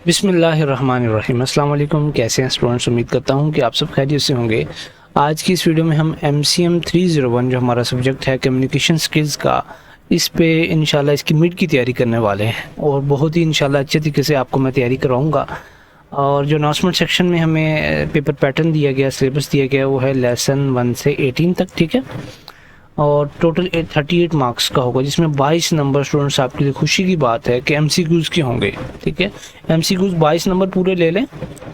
बिस्मिल्लाहिर्रहमानिर्रहीम। अस्सलाम वालेकुम। कैसे हैं स्टूडेंट्स? उम्मीद करता हूं कि आप सब खैरियत से होंगे। आज की इस वीडियो में हम MCM 301 जो हमारा सब्जेक्ट है कम्युनिकेशन स्किल्स का, इस पे इंशाल्लाह इसकी मिड की तैयारी करने वाले हैं और बहुत ही इंशाल्लाह अच्छे तरीके से आपको मैं तैयारी करवाऊँगा। और जो अनाउंसमेंट सेक्शन में हमें पेपर पैटर्न दिया गया, सिलेबस दिया गया, वो है लेसन 1 से 18 तक, ठीक है। और टोटल 38 मार्क्स का होगा, जिसमें 22 नंबर स्टूडेंट्स, आपके लिए खुशी की बात है कि MCQs के होंगे, ठीक है। MCQs 22 नंबर पूरे ले लें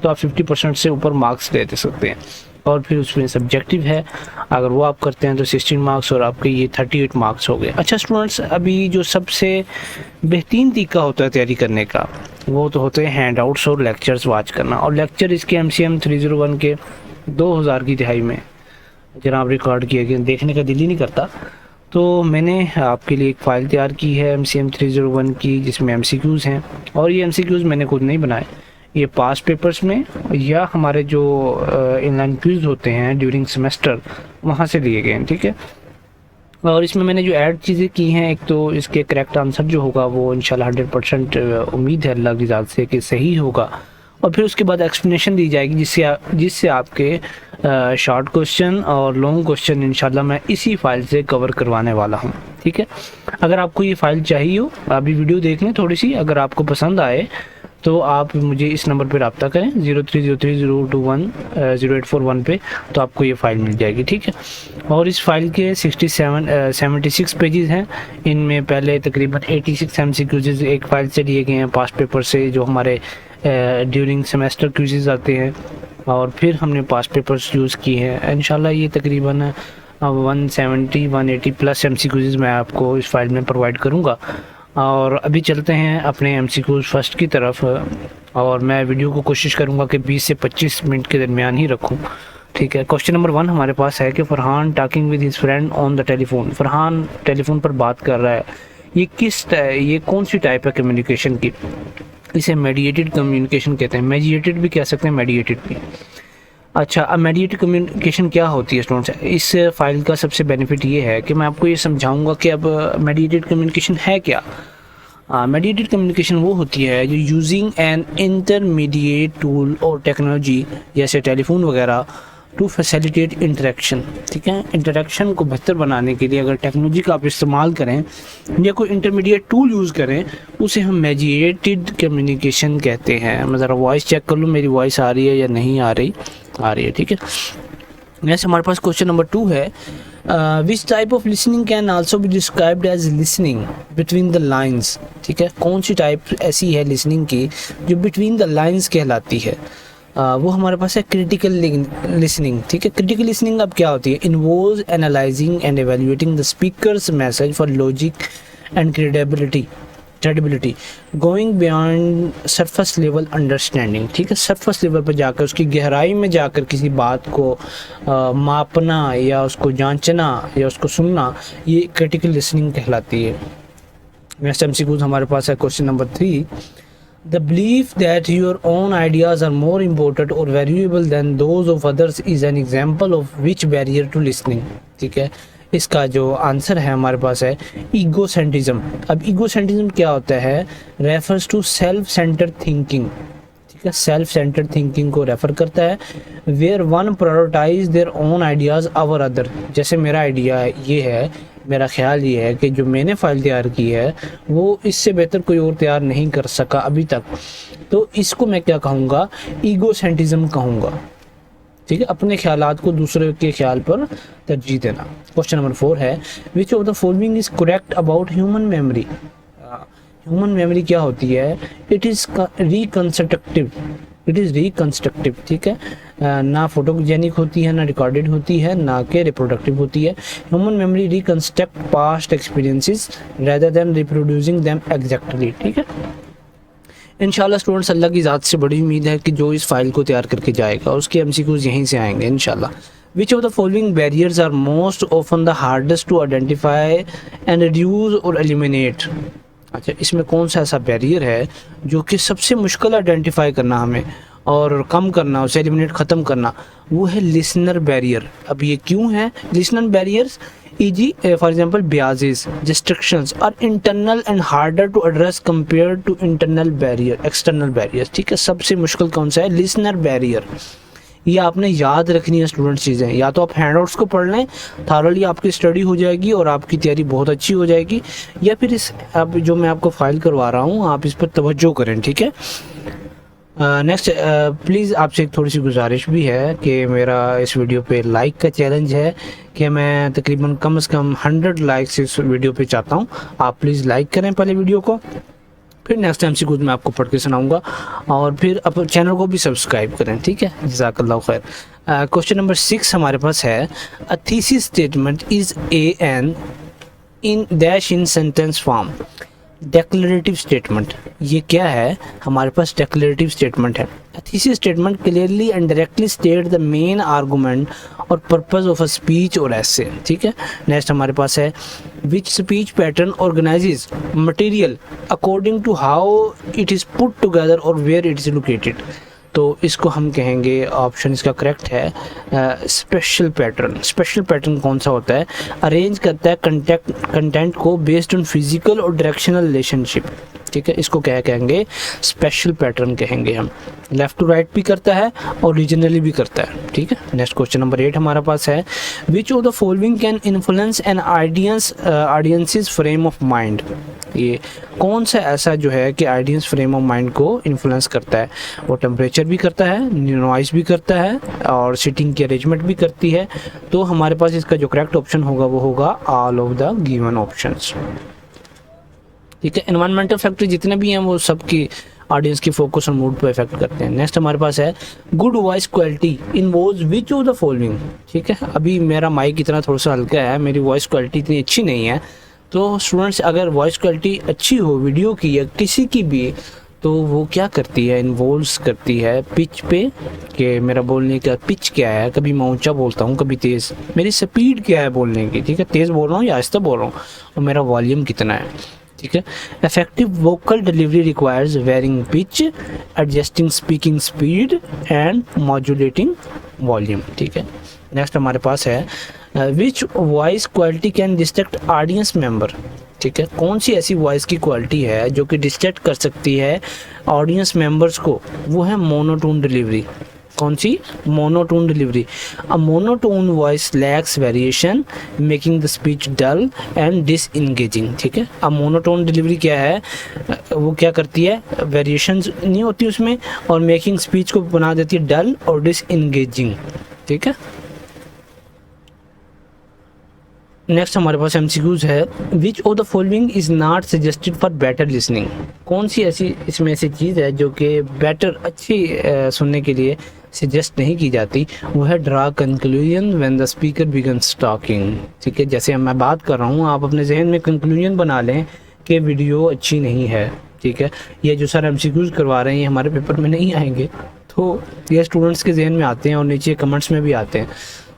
तो आप 50% से ऊपर मार्क्स दे सकते हैं। और फिर उसमें सब्जेक्टिव है, अगर वो आप करते हैं तो 16 मार्क्स और आपके ये 38 मार्क्स हो गए। अच्छा स्टूडेंट्स, अभी जो सबसे बेहतरीन तरीका होता है तैयारी करने का, वो तो होते हैं हैंड आउट्स और लेक्चर्स वॉच करना। और लेक्चर इसके MCM 301 के 2000 की तिहाई में जनाब रिकॉर्ड किए गए, देखने का दिल ही नहीं करता। तो मैंने आपके लिए एक फ़ाइल तैयार की है MCM 301 की, जिसमें MCQs हैं। और ये MCQs मैंने खुद नहीं बनाए, ये पास पेपर्स में या हमारे जो इनलाइन क्विज़ होते हैं ड्यूरिंग सेमेस्टर, वहाँ से लिए गए हैं, ठीक है। और इसमें मैंने जो ऐड चीज़ें की हैं, एक तो इसके करेक्ट आंसर जो होगा वो इंशाल्लाह 100% उम्मीद है अल्लाह की ज़ात से कि सही होगा। और फिर उसके बाद एक्सप्लेनेशन दी जाएगी, जिससे आपके शॉर्ट क्वेश्चन और लॉन्ग क्वेश्चन इंशाल्लाह मैं इसी फाइल से कवर करवाने वाला हूँ, ठीक है। अगर आपको ये फ़ाइल चाहिए हो, अभी वीडियो देख लें थोड़ी सी, अगर आपको पसंद आए तो आप मुझे इस नंबर पर रब्ता करें 030302100841 पे, तो आपको ये फ़ाइल मिल जाएगी, ठीक है। और इस फाइल के 76 पेजेस हैं। इनमें पहले तकरीबन 86 MCQs एक फ़ाइल से लिए गए हैं, पास्ट पेपर से, जो हमारे ड्यूरिंग सेमेस्टर क्विज़ आते हैं। और फिर हमने पास्ट पेपर्स यूज़ किए हैं। इंशाल्लाह ये तकरीबन 170-180 प्लस MCQs मैं आपको इस फाइल में प्रोवाइड करूँगा। और अभी चलते हैं अपने MCQs फर्स्ट की तरफ, और मैं वीडियो को कोशिश करूँगा कि 20 से 25 मिनट के दरमियान ही रखूँ, ठीक है। क्वेश्चन नंबर 1 हमारे पास है कि Farhan talking with his friend on the telephone. Farhan telephone पर बात कर रहा है। ये कौन सी टाइप है कम्युनिकेशन की? इसे मेडिएटेड कम्युनिकेशन कहते हैं। मेडिएटेड भी कह सकते हैं, मेडिएटेड भी। अच्छा, अब मेडिएटेड कम्युनिकेशन क्या होती है स्टूडेंट्स? इस फाइल का सबसे बेनिफिट ये है कि मैं आपको ये समझाऊंगा कि अब मेडिएटेड कम्युनिकेशन है क्या। मेडिएटेड कम्युनिकेशन वो होती है जो यूजिंग एन इंटरमीडिएट टूल और टेक्नोलॉजी, जैसे टेलीफोन वगैरह, टू फैसिलिटेट इंटरेक्शन, ठीक है। इंटरेक्शन को बेहतर बनाने के लिए अगर टेक्नोलॉजी का आप इस्तेमाल करें या कोई इंटरमीडिएट टूल यूज़ करें, उसे हम मेडिएटेड कम्युनिकेशन कहते हैं। मैं ज़रा वॉइस चेक कर लूँ, मेरी वॉइस आ रही है या नहीं आ रही? आ रही है, ठीक है। जैसे हमारे पास क्वेश्चन नंबर 2 है, which type of listening can also be described as listening between the lines, ठीक है। कौन सी टाइप ऐसी है लिसनिंग की जो बिटवीन द लाइन्स कहलाती है? वो हमारे पास है क्रिटिकल लिसनिंग, ठीक है। क्रिटिकल लिसनिंग अब क्या होती है? Involves analysing and evaluating the speakers message for logic and credibility going beyond surface level understanding, ठीक है। सरफेस लेवल पर जाकर, उसकी गहराई में जाकर किसी बात को मापना या उसको जांचना या उसको सुनना, ये क्रिटिकल लिसनिंग कहलाती है। नेक्स्ट MCQ हमारे पास है question number 3, The belief that your own ideas are more important or valuable than those of others is an example of which barrier to listening, ठीक है। इसका जो आंसर है हमारे पास है ईगोसेंट्रिज्म। अब ईगोसेंट्रिज्म क्या होता है? Refers to self centred thinking, ठीक है। सेल्फ सेंटर्ड थिंकिंग को रेफर करता है। Where one prioritise their own ideas over other. जैसे मेरा आइडिया ये है, मेरा ख्याल ये है कि जो मैंने फ़ाइल तैयार की है वो इससे बेहतर कोई और तैयार नहीं कर सका अभी तक, तो इसको मैं क्या कहूँगा? ईगोसेंट्रिज्म कहूँगा, ठीक है। अपने ख्यालात को दूसरे के ख्याल पर तरजीह देना। क्वेश्चन नंबर 4 है, विच of the following is correct about human memory. Human memory क्या होती है? इट इज़ रिकंस्ट्रक्टिव, ठीक है। ना फोटोजेनिक होती है, ना रिकॉर्डेड होती है, ना के रिप्रोडक्टिव होती है। Human memory reconstruct past experiences rather than reproducing them exactly, ठीक है। इंशाल्लाह स्टूडेंट्स, अल्लाह की ज़ात से बड़ी उम्मीद है कि जो इस फाइल को तैयार करके जाएगा उसके MCQs यहीं से आएंगे इंशाल्लाह। Which of the following barriers are most often the hardest to identify and reduce और एलिमिनेट। अच्छा, इसमें कौन सा ऐसा बैरियर है जो कि सबसे मुश्किल आइडेंटिफाई करना हमें और कम करना, उसे एलिमिनेट ख़त्म करना, वो है लिसनर बैरियर। अब ये क्यों है listener barriers? e.g. for example biases, distractions are internal and harder to address compared to external barriers। ठीक है, सबसे मुश्किल कौन सा है? Listener barrier. ये आपने याद रखनी है स्टूडेंट्स चीज़ें, या तो आप हैंडआउट्स को पढ़ लें, थारोली आपकी स्टडी हो जाएगी और आपकी तैयारी बहुत अच्छी हो जाएगी, या फिर इस अब जो मैं आपको फाइल करवा रहा हूँ आप इस पर तवज्जो करें। ठीक है, नेक्स्ट प्लीज़ आपसे एक थोड़ी सी गुजारिश भी है कि मेरा इस वीडियो पे लाइक का चैलेंज है कि मैं तकरीबन कम से कम 100 लाइक्स इस वीडियो पे चाहता हूँ। आप प्लीज़ लाइक करें पहले वीडियो को, फिर नेक्स्ट टाइम MCQs मैं आपको पढ़ के सुनाऊंगा, और फिर अब चैनल को भी सब्सक्राइब करें। ठीक है, जज़ाकल्लाहु खैर। क्वेश्चन नंबर 6 हमारे पास है, a thesis statement is an in dash in sentence form. Declarative statement, ये क्या है? हमारे पास डेक्लरेटिव स्टेटमेंट है। Thesis statement clearly and directly state the main argument और पर्पस ऑफ अ स्पीच और ऐसे। ठीक है, नेक्स्ट हमारे पास है, which speech pattern organizes material according to how it is put together और वेयर इट इज़ लोकेटेड। तो इसको हम कहेंगे, ऑप्शन इसका करेक्ट है स्पेशल पैटर्न। स्पेशल पैटर्न कौन सा होता है? अरेंज करता है कंटेंट को बेस्ड ऑन फिजिकल और डायरेक्शनल रिलेशनशिप। ठीक है, इसको क्या कहेंगे? स्पेशल पैटर्न कहेंगे हम। लेफ्ट टू राइट भी करता है और रीजनली भी करता है। ठीक है, नेक्स्ट क्वेश्चन नंबर 8 हमारा पास है, विच of the following can influence an audience frame of mind. ये कौन सा ऐसा जो है कि ऑडियंस फ्रेम ऑफ माइंड को इन्फ्लुएंस करता है? वो टेम्परेचर भी करता है, नॉइस भी करता है, और सीटिंग की अरेंजमेंट भी करती है। तो हमारे पास इसका जो करेक्ट ऑप्शन होगा वो होगा all of the given options. ठीक है, एनवायरमेंटल फैक्टर जितने भी हैं वो सबकी ऑडियंस की फोकस और मूड पर इफेक्ट करते हैं। नेक्स्ट हमारे पास है, good voice quality involves which of the following. ठीक है, अभी मेरा माइक इतना थोड़ा सा हल्का है, मेरी वॉइस क्वालिटी इतनी अच्छी नहीं है, तो स्टूडेंट्स अगर वॉइस क्वालिटी अच्छी हो वीडियो की या किसी की भी, तो वो क्या करती है? इन्वॉल्व्स करती है पिच पे, कि मेरा बोलने का पिच क्या है, कभी मैं ऊंचा बोलता हूँ कभी तेज़, मेरी स्पीड क्या है बोलने की। ठीक है, तेज़ बोल रहा हूँ या आहिस्ता बोल रहा हूँ, और मेरा वॉल्यूम कितना है। ठीक है, effective vocal delivery requires varying pitch, adjusting speaking speed and modulating volume. ठीक है, नेक्स्ट हमारे पास है, which voice quality can distract audience member. ठीक है, कौन सी ऐसी वॉइस की क्वालिटी है जो कि डिस्ट्रैक्ट कर सकती है ऑडियंस मेंबर्स को? वो है मोनोटोन डिलीवरी। कौन सी? Monotone delivery. A monotone voice lacks variation making the speech dull and disengaging. ठीक है, अब मोनोटोन डिलीवरी क्या है? वो क्या करती है? वेरिएशंस नहीं होती उसमें, और मेकिंग स्पीच को बना देती है डल और डिसएंगेजिंग। ठीक है, नेक्स्ट हमारे पास MCQs है, विच of the following is not suggested for better listening. कौन सी ऐसी इसमें ऐसी चीज़ है जो कि बेटर अच्छी सुनने के लिए सजेस्ट नहीं की जाती? वो है draw conclusion when the speaker begins talking. ठीक है, जैसे मैं बात कर रहा हूँ, आप अपने जहन में कंक्लूजन बना लें कि वीडियो अच्छी नहीं है। ठीक है, ये जो सर MCQs करवा रहे हैं हमारे पेपर में नहीं आएंगे, तो ये स्टूडेंट्स के जहन में आते हैं और नीचे कमेंट्स में भी आते हैं।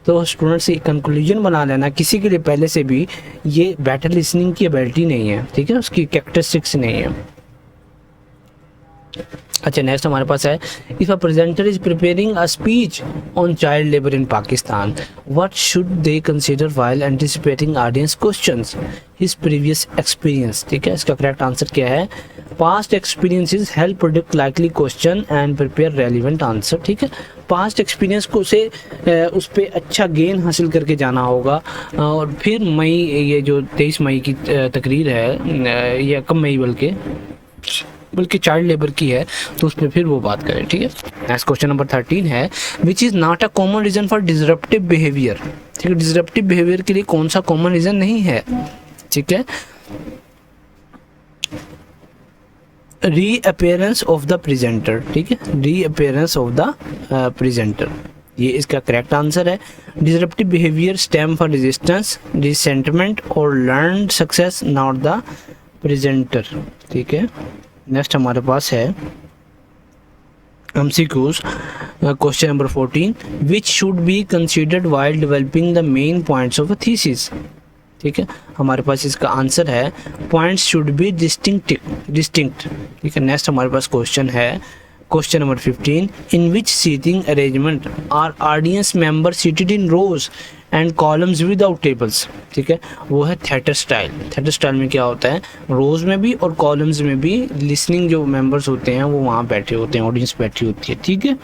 तो स्टूडेंट्स एक कंक्लूजन बना लेना किसी के लिए पहले से भी, ये बेटर लिसनिंग की एबिलिटी नहीं है। ठीक है, उसकी कैरेक्टरिस्टिक्स नहीं है। अच्छा, नेक्स्ट हमारे पास है, if a presenter is preparing a speech on child labour in Pakistan, what should they consider while anticipating audience questions? His previous experience. ठीक है, इसका करेक्ट आंसर क्या है? Past experiences help predict likely question and prepare relevant answer. ठीक है, past experience को से उस पर अच्छा गेन हासिल करके जाना होगा, और फिर मई, ये जो 23 मई की तकरीर है, या कम मई बल्कि चाइल्ड लेबर की है, तो उस पर फिर वो बात करें। ठीक है, नेक्स्ट क्वेश्चन नंबर 13 है, which is not a common reason for disruptive behaviour. ठीक है, डिसरप्टिव बिहेवियर के लिए कौन सा कॉमन रीज़न नहीं है? ठीक है, रीअपेयरेंस ऑफ द प्रेजेंटर। ठीक है, रीअपेयरेंस ऑफ द प्रेजेंटर, ये इसका करेक्ट आंसर है। Disruptive behaviour stem for resistance, resentment और learn success, not the presenter. ठीक है, नेक्स्ट हमारे पास है MCQs question number 14, which should be considered while developing the main points of a thesis. ठीक है, हमारे पास इसका आंसर है पॉइंट्स शुड बी डिस्टिंक्ट। ठीक है, नेक्स्ट हमारे पास क्वेश्चन है, question number 15, in which seating arrangement are audience member seated in rows and columns without tables. ठीक है, वो है थिएटर स्टाइल। थिएटर स्टाइल में क्या होता है, रोज में भी और कॉलम्स में भी लिसनिंग जो मेंबर्स होते हैं वो वहाँ बैठे होते हैं, ऑडियंस बैठी होती है। ठीक है,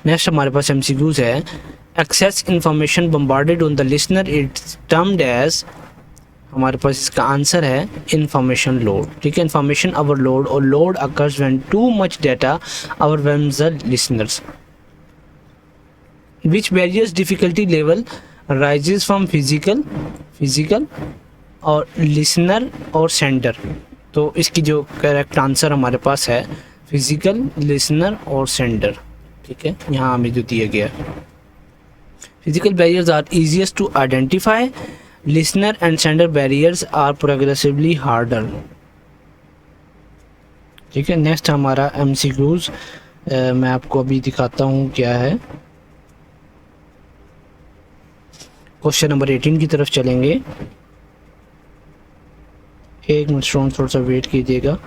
नेक्स्ट हमारे पास एमसीक्यूज है। Excess information bombarded on the listener it's termed as, हमारे पास इसका आंसर है इंफॉर्मेशन लोड। ठीक है, इंफॉर्मेशन ओवरलोड और load occurs when too much data overwhelms the listeners. Which barriers difficulty level rises from physical और listener और sender. तो इसकी जो करेक्ट आंसर हमारे पास है फिजिकल, लिसनर और सेंडर। ठीक है, यहाँ हमें जो दिया गया physical barriers are easiest to identify, listener and sender barriers are progressively harder. ठीक है, नेक्स्ट हमारा एमसीक्यूज मैं आपको अभी दिखाता हूँ क्या है। क्वेश्चन नंबर 18 की तरफ चलेंगे। एक मिनट स्टूडेंट थोड़ा सा वेट कीजिएगा।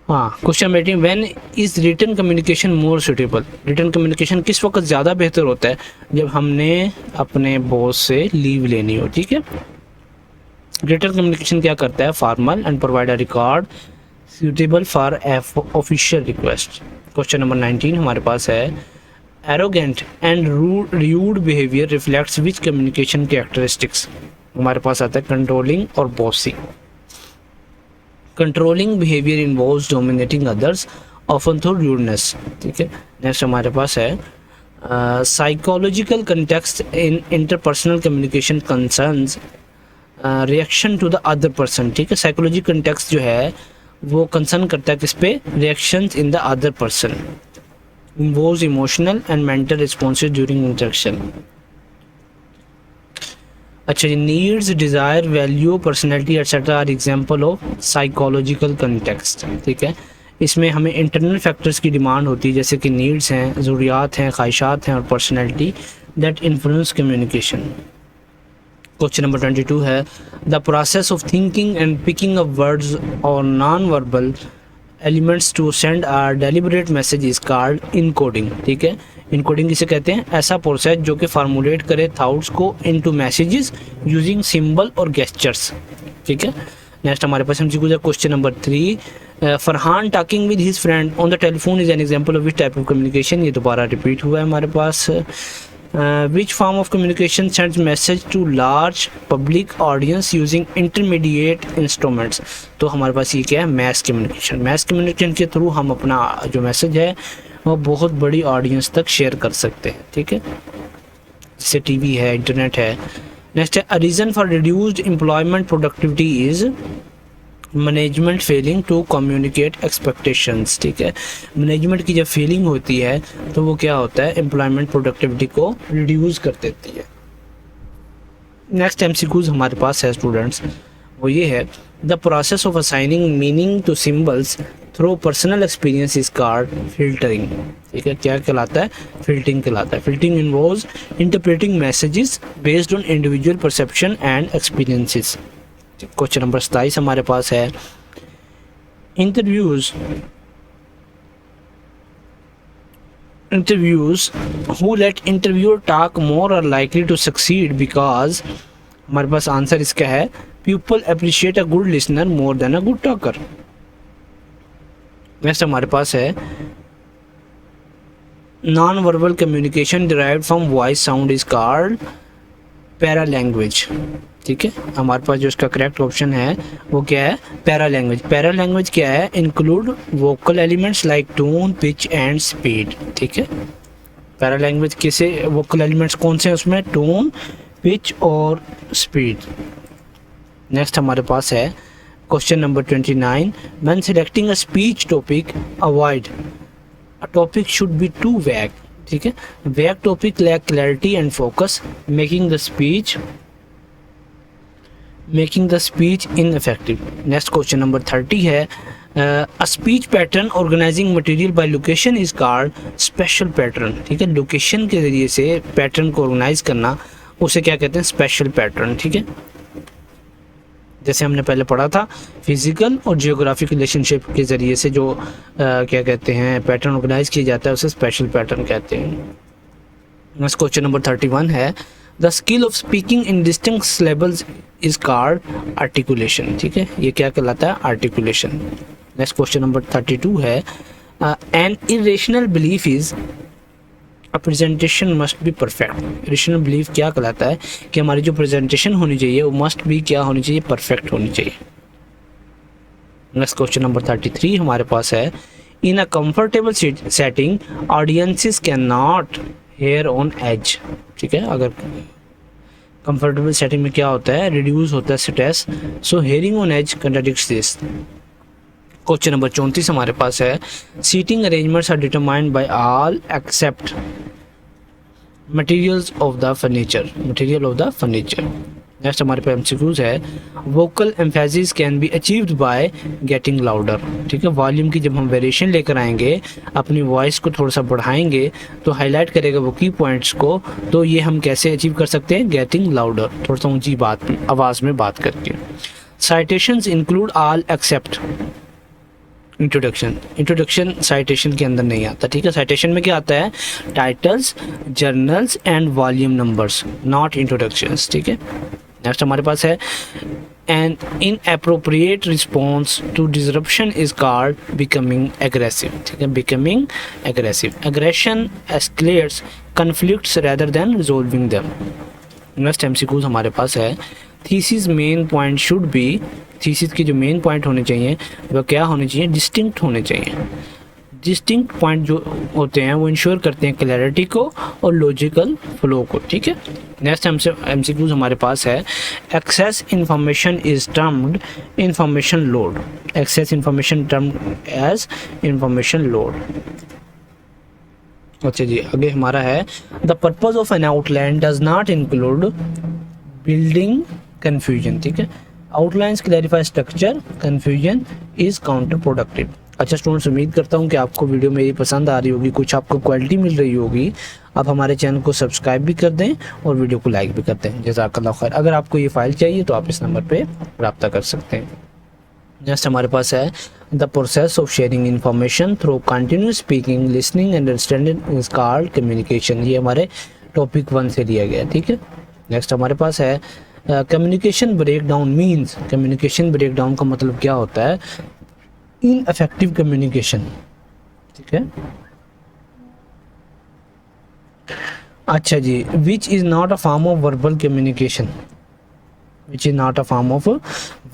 हाँ, question 18, when is written communication more suitable. Written communication किस वक्त ज़्यादा बेहतर होता है, जब हमने अपने बॉस से लीव लेनी हो। ठीक है, रिटन कम्युनिकेशन क्या करता है, formal and provide a record suitable for official request। Question number 19 हमारे पास है। Arrogant and rude behavior reflects which communication characteristics। हमारे पास आता है कंट्रोलिंग और bossy. Controlling behaviour involves dominating others often through rudeness। ठीक है, नेक्स्ट हमारे पास है psychological context in interpersonal communication concerns reaction to the other person. ठीक है, साइकोलॉजी कंटेक्स्ट जो है वो कंसर्न करता है किस पे, reactions in the other person, involves emotional and mental responses during interaction. अच्छा, needs, desire, value, personality etcetera are example of psychological context. ठीक है, इसमें हमें इंटरनल फैक्टर्स की डिमांड होती है, जैसे कि नीड्स हैं, ज़रूरियात हैं, ख्वाहिशात हैं और personality that influence communication. Question number 22 है। The process of thinking and picking up words और non verbal elements to send are deliberate message is called encoding. ठीक है, इनकोडिंग किसे कहते हैं, ऐसा प्रोसेस जो कि फार्मूलेट करे थाउट्स को इनटू मैसेजेस यूजिंग सिंबल और गेस्चर्स। ठीक है, नेक्स्ट हमारे पास हम question number 3, Farhan talking with his friend on the telephone is an example of which type of communication. ये दोबारा रिपीट हुआ है हमारे पास। Which form of communication sends message to large public audience using intermediate instruments। तो हमारे पास ये क्या है, मैस कम्युनिकेशन। मैस कम्युनिकेशन के थ्रू हम अपना जो मैसेज है वो बहुत बड़ी ऑडियंस तक शेयर कर सकते हैं। ठीक है, जैसे टीवी है, इंटरनेट है। नेक्स्ट है, a reason for reduced employment productivity is management failing to communicate expectations. ठीक है, मैनेजमेंट की जब फेलिंग होती है तो वो क्या होता है, एम्प्लॉयमेंट प्रोडक्टिविटी को रिड्यूस कर देती है। नेक्स्ट एमसीक्यूज हमारे पास है स्टूडेंट्स, वो ये है। The process of assigning meaning to symbols through personal experience is called filtering. ठीक है, क्या कहलाता है, फिल्टरिंग कहलाता है। Filtering involves interpreting messages based on individual perception and experiences. Question number 27 हमारे पास है। Interviews who let interviewer talk more are likely to succeed because, हमारे पास आंसर इसका है people appreciate a good listener more than a good talker. Next हमारे पास है non verbal communication derived from voice sound is called para language. ठीक है, हमारे पास जो इसका करेक्ट ऑप्शन है वो क्या है, पैरा लैंग्वेज। पैरा लैंग्वेज क्या है, include vocal elements like tone, pitch and speed. ठीक है, पैरा लैंग्वेज किसे, वोकल एलिमेंट्स कौन से हैं उसमें, टोन, पिच और स्पीड। नेक्स्ट हमारे पास है question number 29, when selecting a speech topic avoid a topic should be too vague. ठीक है, vague topic lack clarity and focus making the speech ineffective. Next question number 30 है। A speech pattern organising material by location is called special pattern. ठीक है, location के ज़रिए से pattern को organise करना उसे क्या कहते हैं, स्पेशल पैटर्न। ठीक है, जैसे हमने पहले पढ़ा था, फिजिकल और जियोग्राफिक रिलेशनशिप के ज़रिए से जो क्या कहते हैं पैटर्न ऑर्गेनाइज किया जाता है उसे स्पेशल पैटर्न कहते हैं। नेक्स्ट क्वेश्चन नंबर 31 है, the skill of speaking in distinct syllables is called articulation. ठीक है, ये क्या कहलाता है, आर्टिकुलेशन। नेक्स्ट क्वेश्चन नंबर 32 है, an irrational belief is a presentation must be perfect. Irrational belief क्या कहलाता है कि हमारी जो प्रेजेंटेशन होनी चाहिए वो मस्ट बी क्या होनी चाहिए, परफेक्ट होनी चाहिए। नेक्स्ट क्वेश्चन नंबर 33 हमारे पास है, in a comfortable setting audiences can not hear on edge. ठीक है, अगर कंफर्टेबल सेटिंग में क्या होता है, रिड्यूस होता है stress, so hearing on as contradicts this. Question number 34 हमारे पास है, seating arrangements are determined by all except materials of the furniture, material of the furniture. Next हमारे पास एमसीक्यूज है, vocal emphasis can be achieved by getting louder. ठीक है, volume की जब हम वेरिएशन लेकर आएंगे, अपनी वॉइस को थोड़ा सा बढ़ाएंगे तो हाईलाइट करेगा वो की पॉइंट्स को, तो ये हम कैसे अचीव कर सकते हैं, गेटिंग लाउडर, थोड़ा सा ऊंची बात आवाज़ में बात करके। Citations include all except introduction. Introduction citation के अंदर नहीं आता। ठीक है, साइटेशन में क्या आता है, titles, journals and volume numbers, not introductions. ठीक है, नेक्स्ट हमारे पास है, an inappropriate response to disruption is called becoming aggressive. ठीक है, becoming aggressive. Aggression escalates conflicts rather than resolving them. Next MCQs हमारे पास है, thesis main point should be, thesis की जो मेन पॉइंट होने चाहिए वो क्या होने चाहिए, डिस्टिंक्ट होने चाहिए। डिस्टिंक्ट पॉइंट जो होते हैं वो इंश्योर करते हैं क्लैरिटी को और लॉजिकल फ्लो को। ठीक है, नेक्स्ट एमसीक्यूज हमारे पास है, excess information is termed information load. Excess information termed as information load. अच्छा जी, आगे हमारा है, the purpose of an outline does not include building confusion. ठीक है, outlines clarify structure, confusion is counterproductive. अच्छा स्टूडेंट्स, उम्मीद करता हूँ कि आपको वीडियो मेरी पसंद आ रही होगी, कुछ आपको क्वालिटी मिल रही होगी। आप हमारे चैनल को सब्सक्राइब भी कर दें और वीडियो को लाइक भी कर दें। जज़ाकल्लाह खैर। अगर आपको ये फाइल चाहिए तो आप इस नंबर पे रब्ता कर सकते हैं। नेक्स्ट हमारे पास है, the process of sharing information through continuous speaking, listening and understanding is called communication. ये हमारे टॉपिक 1 से लिया गया। ठीक है, नेक्स्ट हमारे पास है, communication break down means. Communication break down का मतलब क्या होता है, इनइफेक्टिव कम्युनिकेशन। ठीक है, अच्छा जी, which is not a form of verbal communication. Which is not a form of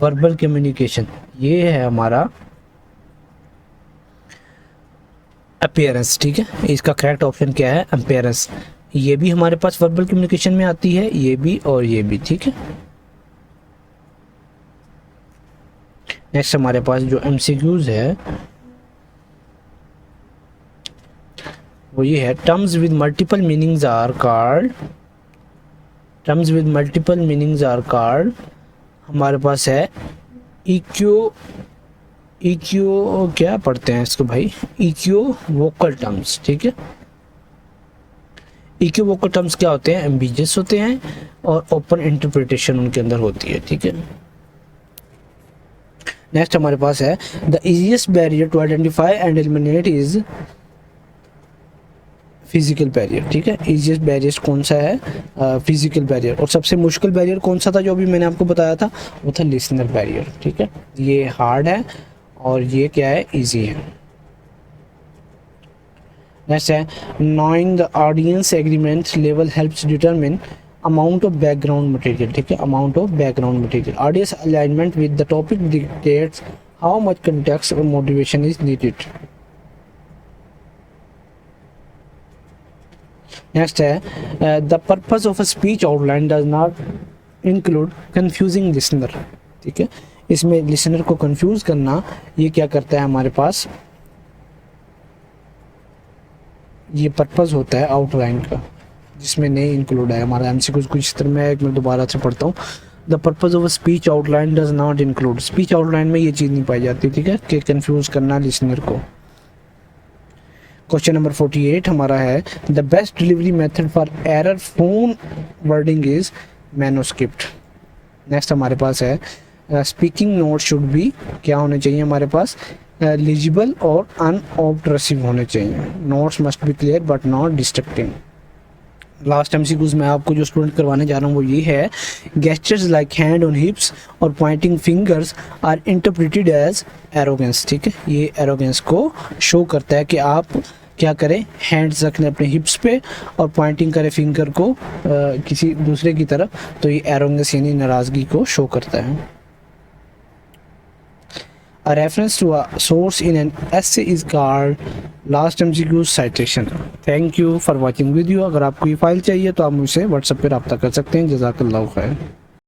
verbal communication, ये है हमारा अपीयरेंस। ठीक है, इसका करेक्ट ऑप्शन क्या है, अपीयरेंस। ये भी हमारे पास वर्बल कम्युनिकेशन में आती है, ये भी और ये भी। ठीक है, नेक्स्ट हमारे पास जो एमसीक्यूज है वो ये है, terms with multiple meanings are called, terms with multiple meanings are called, हमारे पास है इक्यो, क्या पढ़ते हैं इसको भाई, इक्विवोकल टर्म्स। ठीक है, इक्विवोकल टर्म्स क्या होते हैं, एम्बिगियस होते हैं और ओपन इंटरप्रिटेशन उनके अंदर होती है। ठीक है, नेक्स्ट हमारे पास है, the easiest barrier to identify and eliminate is physical barrier. ठीक है, इजीएस्ट बैरियर कौन सा है, फिजिकल बैरियर। और सबसे मुश्किल बैरियर कौन सा था जो अभी मैंने आपको बताया था, वो था लिसनर बैरियर। ठीक है, ये हार्ड है और ये क्या है, इजी है। नेक्स्ट है, knowing the audience agreement level helps determine amount of background material. ठीक है, amount of background material. Audience alignment with the topic dictates how much context और मोटिवेशन इज नीडेड। नेक्स्ट है, the purpose of a speech outline does not include confusing listener. ठीक है, इसमें listener को confuse करना ये क्या करता है, हमारे पास ये पर्पस होता है आउटलाइन का, जिसमें नहीं इंक्लूड है। हमारा एमसीक्यू कुछ इस तरह में, एक मैं दोबारा से पढ़ता हूँ, the purpose of a speech outline does not include. Speech outline में ये चीज़ नहीं पाई जाती। ठीक है, कि कंफ्यूज करना लिसनर को। क्वेश्चन नंबर 48 हमारा है the best delivery method for error phone wording is manuscript. Next हमारे पास है स्पीकिंग नोट शुड बी, क्या होने चाहिए हमारे पास, लीजिबल और अनऑब्ट्रसिव होने चाहिए। Notes must be clear but not distracting. Last MCQs मैं आपको जो स्टूडेंट करवाने जा रहा हूँ वो ये है gestures like hand on hips और pointing fingers are interpreted as arrogance. ठीक है, ये एरोगेंस को शो करता है कि आप क्या करें, हैंड्स रख लें अपने हिप्स पे और पॉइंटिंग करें फिंगर को किसी दूसरे की तरफ, तो ये एरोगेंस यानी नाराज़गी को शो करता है। A reference to a source in an essay is called last MCQ citation. Thank you for watching video। अगर आपको ये फाइल चाहिए तो आप मुझसे व्हाट्सएप पे रब्ता कर सकते हैं। जज़ाकल्लाहु खैर।